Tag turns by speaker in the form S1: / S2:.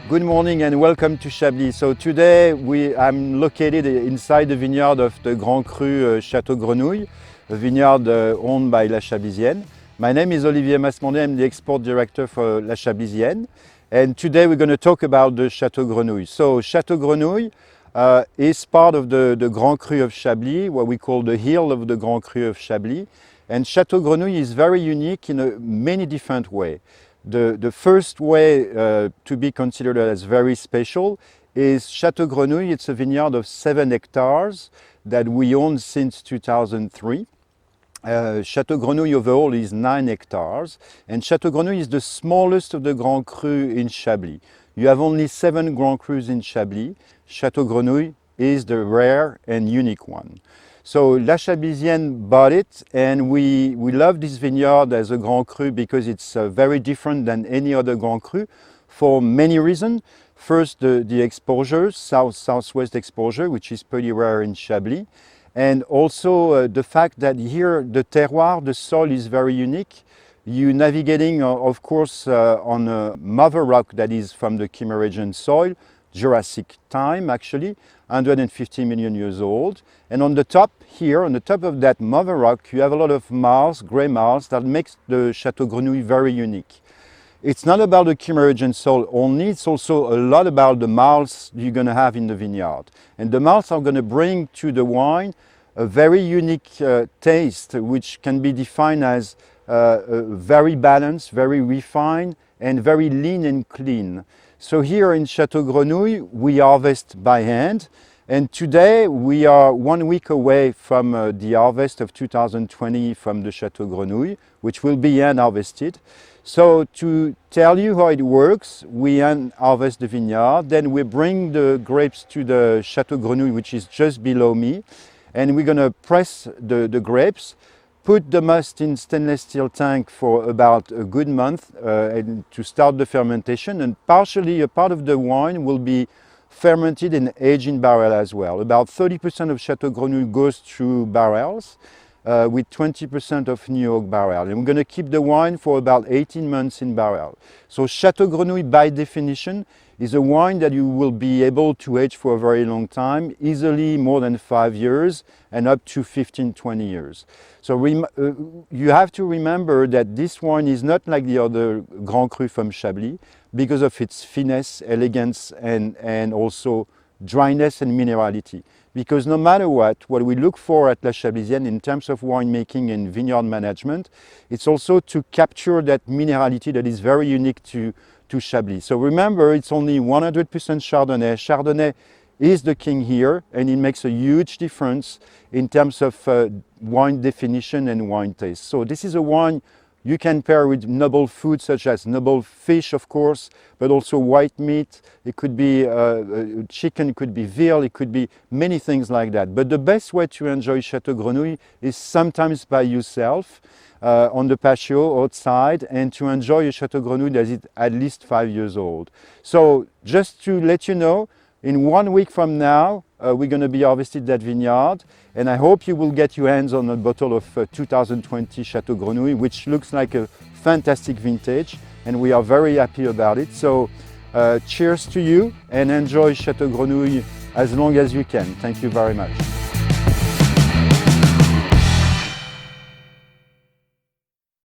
S1: Good morning and welcome to Chablis. So today I'm located inside the vineyard of the Grand Cru Château Grenouille, a vineyard owned by La Chablisienne. My name is Olivier Masmondet, I'm the export director for La Chablisienne. And today we're going to talk about the Château Grenouille. So Château Grenouille is part of the Grand Cru of Chablis, what we call the hill of the Grand Cru of Chablis. And Château Grenouille is very unique in many different ways. The first way to be considered as very special is Château Grenouille. It's a vineyard of 7 hectares that we own since 2003. Château Grenouille overall is 9 hectares, and Château Grenouille is the smallest of the Grand Cru in Chablis. You have only 7 Grand Crus in Chablis. Château Grenouille is the rare and unique one. So La Chablisienne bought it, and we love this vineyard as a Grand Cru because it's very different than any other Grand Cru for many reasons. First, the exposure, southwest exposure, which is pretty rare in Chablis. And also the fact that here the terroir, the soil is very unique. You're navigating, of course, on a mother rock that is from the Kimmeridgian soil, Jurassic time actually, 150 million years old. And on the top here, on the top of that mother rock, you have a lot of marls, grey marls, that makes the Château Grenouille very unique. It's not about the Kimmeridgian soil only, it's also a lot about the marls you're going to have in the vineyard. And the marls are going to bring to the wine a very unique taste, which can be defined as very balanced, very refined, and very lean and clean. So here in Château Grenouille, we harvest by hand. And today we are 1 week away from the harvest of 2020 from the Château Grenouille, which will be hand harvested. So to tell you how it works, we hand harvest the vineyard, then we bring the grapes to the Château Grenouille, which is just below me, and we're going to press the grapes, put the must in stainless steel tank for about a good month and to start the fermentation, and partially a part of the wine will be fermented and aged in barrel as well. About 30% of Château Grenouille goes through barrels with 20% of new oak barrel. And we're going to keep the wine for about 18 months in barrel. So Château Grenouille, by definition, is a wine that you will be able to age for a very long time, easily more than 5 years and up to 15-20 years. So you have to remember that this wine is not like the other Grand Cru from Chablis because of its finesse, elegance, and also dryness and minerality. Because no matter what we look for at La Chablisienne in terms of winemaking and vineyard management, it's also to capture that minerality that is very unique to Chablis. So remember, it's only 100% Chardonnay. Chardonnay is the king here, and it makes a huge difference in terms of wine definition and wine taste. So this is a wine you can pair with noble foods such as noble fish, of course, but also white meat. It could be chicken, it could be veal, it could be many things like that. But the best way to enjoy Château Grenouille is sometimes by yourself on the patio outside, and to enjoy a Château Grenouille that is at least 5 years old. So just to let you know, in 1 week from now, we're going to be harvesting that vineyard, and I hope you will get your hands on a bottle of 2020 Château Grenouille, which looks like a fantastic vintage, and we are very happy about it. So cheers to you, and enjoy Château Grenouille as long as you can. Thank you very much.